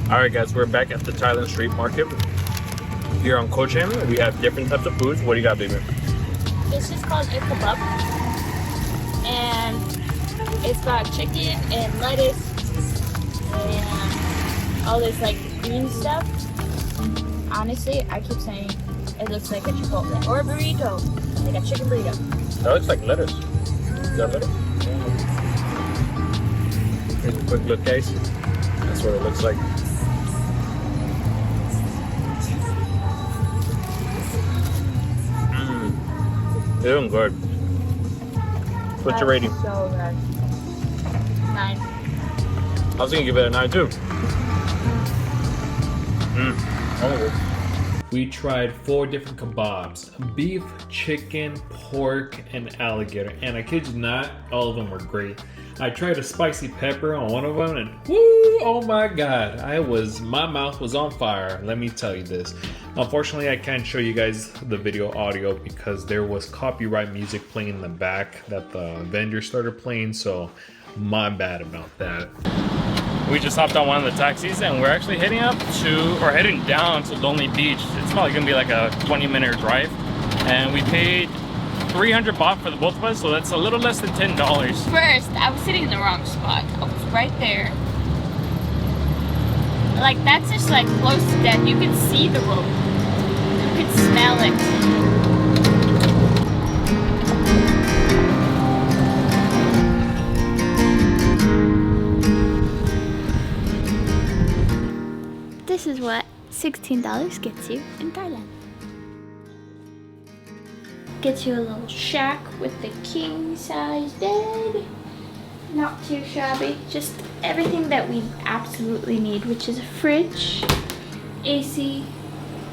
Alright guys, we're back at the Thailand street market here on Ko Chang. We have different types of foods. What do you got, baby? It's just called a kebab. And it's got chicken and lettuce and all this like green stuff. Honestly, I keep saying it looks like a chipotle or a burrito, like a chicken burrito. That looks like lettuce. Is that lettuce? Here's a quick look, guys. That's what it looks like. They're doing good. What's your rating? So good. 9. I was gonna give it a 9 too. We tried 4 different kebabs: beef, chicken, pork, and alligator. And I kid you not, all of them were great. I tried a spicy pepper on one of them and woo, oh my god, my mouth was on fire, let me tell you this. Unfortunately, I can't show you guys the video audio because there was copyright music playing in the back that the vendor started playing, so my bad about that. We just hopped on one of the taxis and we're actually heading heading down to Lonely Beach. It's probably gonna be like a 20-minute drive, and we paid 300 baht for the both of us, so that's a little less than $10. First, I was sitting in the wrong spot. I was right there. Like, that's just like close to death. You can see the road. You can smell it. This is what $16 gets you in Thailand. Gets you a little shack with the king-size bed. Not too shabby. Just everything that we absolutely need, which is a fridge, AC,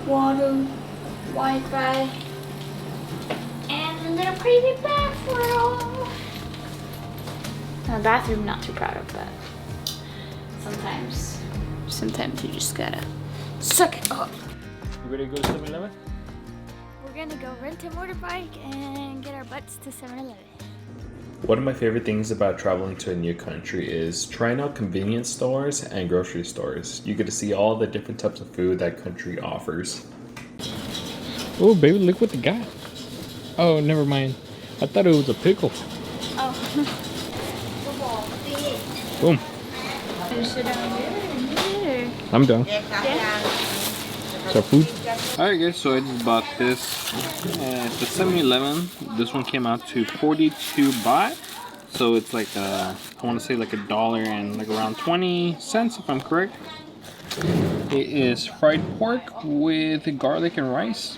water, Wi-Fi, and a little crazy bathroom. Now, the bathroom, not too proud of, but sometimes you just gotta suck it up. You ready to go to 7-Eleven? We're gonna go rent a motorbike and get our butts to 7-Eleven. One of my favorite things about traveling to a new country is trying out convenience stores and grocery stores. You get to see all the different types of food that country offers. Oh, baby, look what they got. Oh, never mind. I thought it was a pickle. Oh. Boom. You sit down here. I'm done. Yeah. So food. Alright guys, so I just bought this at the 7-Eleven. This one came out to 42 baht. So it's like I want to say like $1 and like around 20 cents if I'm correct. It is fried pork with garlic and rice.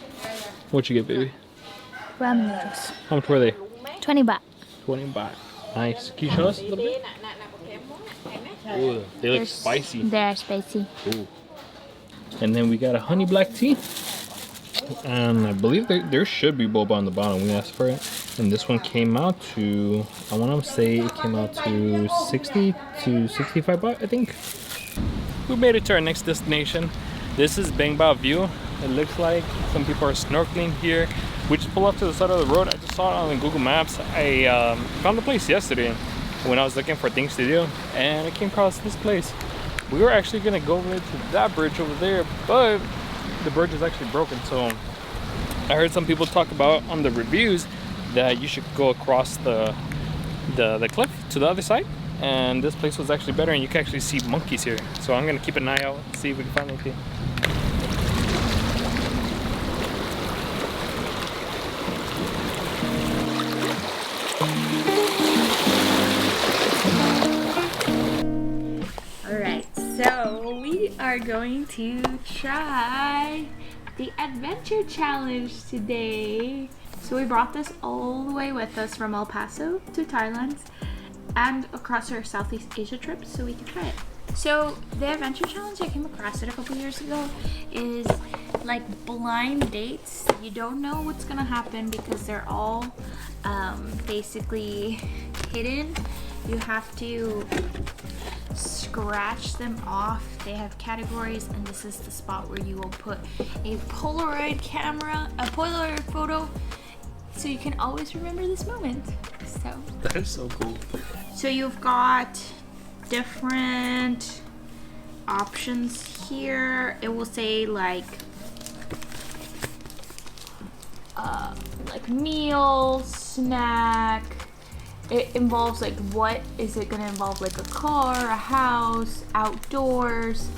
What you get, baby? Ramen noodles. How much were they? 20 baht. 20 baht. Nice. Can you show us a little bit? Ooh, they look spicy. They're spicy. Ooh. And then we got a honey black tea. And I believe there should be boba on the bottom. We asked for it. And this one came out to, I want to say it came out to 60 to 65 baht, I think. We made it to our next destination. This is Bang Bao View. It looks like some people are snorkeling here. We just pulled up to the side of the road. I just saw it on Google Maps. I found the place yesterday when I was looking for things to do. And I came across this place. We were actually gonna go over to that bridge over there, but the bridge is actually broken. So I heard some people talk about on the reviews that you should go across the cliff to the other side, and this place was actually better, and you can actually see monkeys here. So I'm gonna keep an eye out, see if we can find anything. So we are going to try the adventure challenge today. So we brought this all the way with us from El Paso to Thailand and across our Southeast Asia trip so we can try it. So the adventure challenge, I came across it a couple years ago, is like blind dates. You don't know what's gonna happen because they're all basically hidden. You have to scratch them off. They have categories, and this is the spot where you will put a Polaroid camera, a Polaroid photo, so you can always remember this moment. So that is so cool. So you've got different options here. It will say like meal, snack. It involves like, what is it gonna involve? Like a car, a house, outdoors,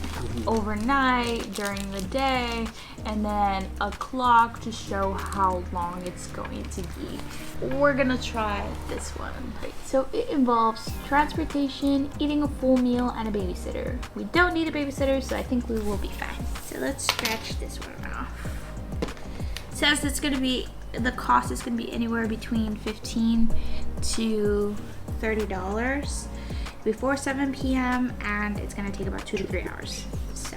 overnight, during the day, and then a clock to show how long it's going to be. We're gonna try this one. So it involves transportation, eating a full meal, and a babysitter. We don't need a babysitter, so I think we will be fine. So let's scratch this one off. It says it's gonna be, the cost is gonna be anywhere between $15 to $30 before 7 p.m. and it's gonna take about 2 to 3 hours. So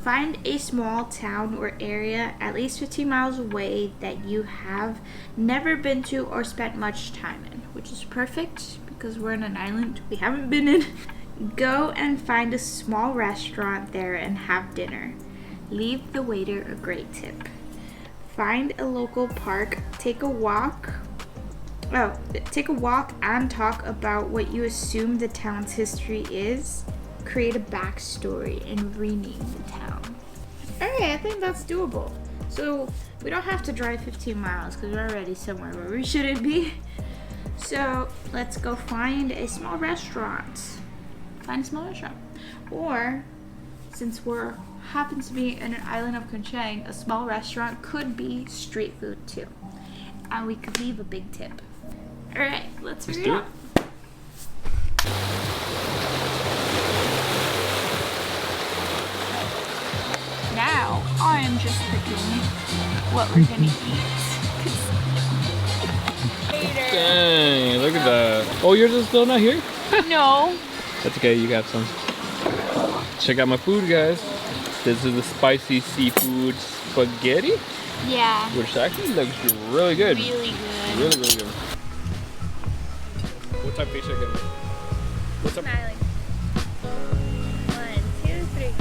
find a small town or area at least 15 miles away that you have never been to or spent much time in, which is perfect because we're in an island we haven't been in. Go and find a small restaurant there and have dinner. Leave the waiter a great tip. Find a local park, take a walk and talk about what you assume the town's history is. Create a backstory and rename the town. Alright, I think that's doable. So we don't have to drive 15 miles because we're already somewhere where we shouldn't be. So let's go find a small restaurant. Or, since we're happens to be in an island of Ko Chang, a small restaurant could be street food too. And we could leave a big tip. Alright, let's figure it out. Now, I am just picking what we're gonna eat. Dang, look at that. Oh, yours is still not here? No. That's okay, you got some. Check out my food, guys. This is the spicy seafood spaghetti. Yeah. Which actually looks really good. Really good. Really, really good. What type of fish are you getting? What's up? Smiling. 1, 2, 3.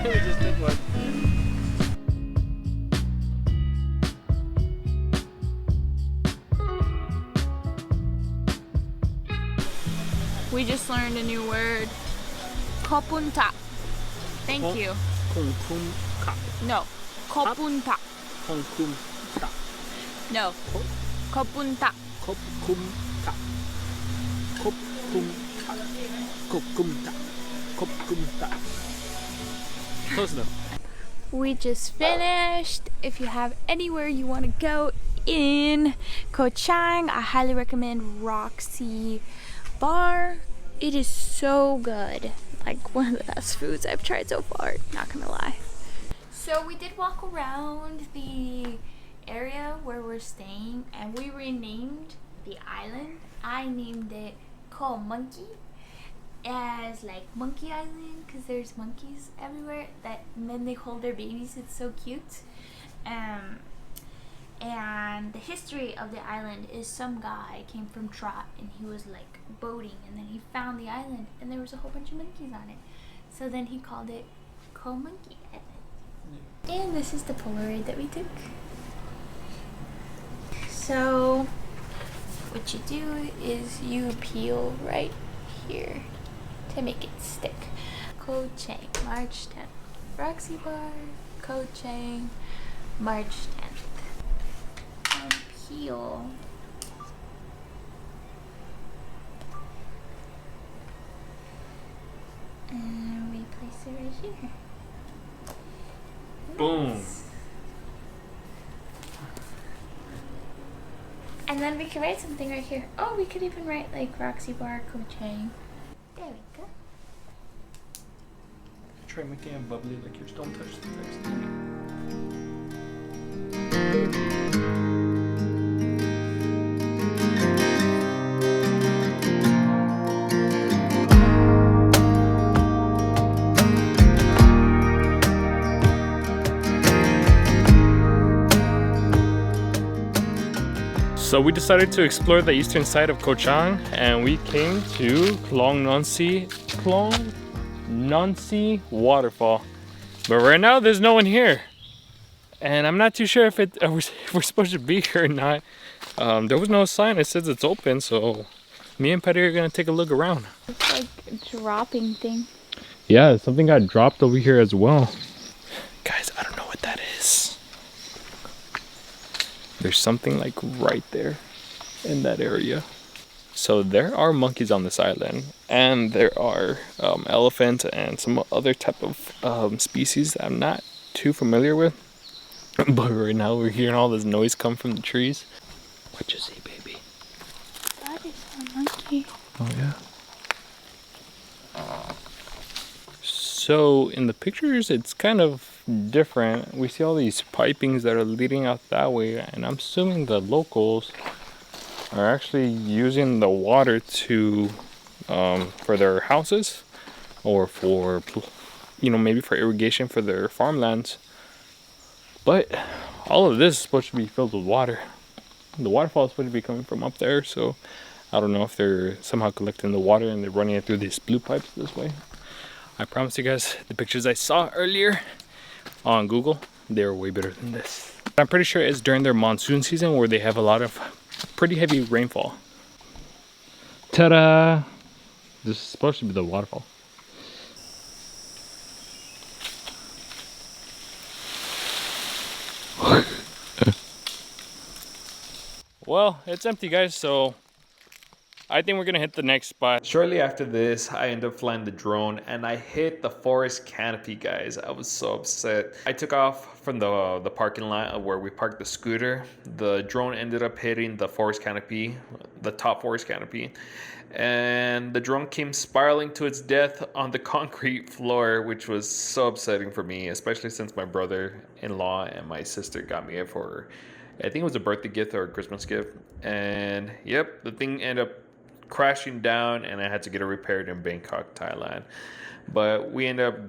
We just did one. We just learned a new word. Kopunta. Thank you. Kongkum-ka. No. Kopunta. Kongkum-ka. No. Kopunta. Kopkum-ka. Kopkum-ka. Kopkum-ka. Kopkum-ka. Close enough. We just finished. If you have anywhere you want to go in Ko Chang, I highly recommend Roxy Bar. It is so good. Like one of the best foods I've tried so far, not gonna lie. So we did walk around the area where we're staying and we renamed the island. I named it Ko Monkey as like Monkey Island because there's monkeys everywhere and then they hold their babies. It's so cute. And the history of the island is some guy came from Trot and he was like boating and then he found the island and there was a whole bunch of monkeys on it. So then he called it Ko Monkey Island. And this is the Polaroid that we took. So what you do is you peel right here to make it stick. Ko Chang, March 10th. Roxy Bar, Ko Chang, March 10th. And peel. And we place it right here. Boom. And then we can write something right here. Oh, we could even write like Roxy Bar, Ko Chang. There we go. Try making it bubbly like yours. Don't touch the text. So we decided to explore the eastern side of Ko Chang and we came to Klong Nonsi waterfall. But right now there's no one here. And I'm not too sure if we're supposed to be here or not. There was no sign. It says it's open, so me and Patty are gonna take a look around. It's like a dropping thing. Yeah, something got dropped over here as well. Guys, I don't know what that is. There's something like right there in that area. So there are monkeys on this island, and there are elephants and some other type of species that I'm not too familiar with. But right now we're hearing all this noise come from the trees. What you see, baby? That is a monkey. Oh yeah. So in the pictures it's kind of different. We see all these pipings that are leading out that way, and I'm assuming the locals are actually using the water to for their houses, or for, you know, maybe for irrigation for their farmlands. But all of this is supposed to be filled with water. The waterfall is supposed to be coming from up there, so I don't know if they're somehow collecting the water and they're running it through these blue pipes this way. I promise you guys, the pictures I saw earlier on Google, they were way better than this. I'm pretty sure it's during their monsoon season where they have a lot of pretty heavy rainfall. Ta-da! This is supposed to be the waterfall. Well, it's empty, guys, so I think we're gonna hit the next spot. Shortly after this, I ended up flying the drone and I hit the forest canopy, guys. I was so upset. I took off from the parking lot where we parked the scooter. The drone ended up hitting the forest canopy, the top forest canopy, and the drone came spiraling to its death on the concrete floor, which was so upsetting for me, especially since my brother-in-law and my sister got me it for, I think it was a birthday gift or a Christmas gift. And yep, the thing ended up crashing down and I had to get it repaired in Bangkok, Thailand. But we ended up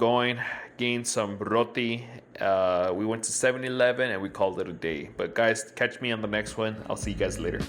getting some roti. We went to 7-Eleven and we called it a day. But guys, catch me on the next one. I'll see you guys later.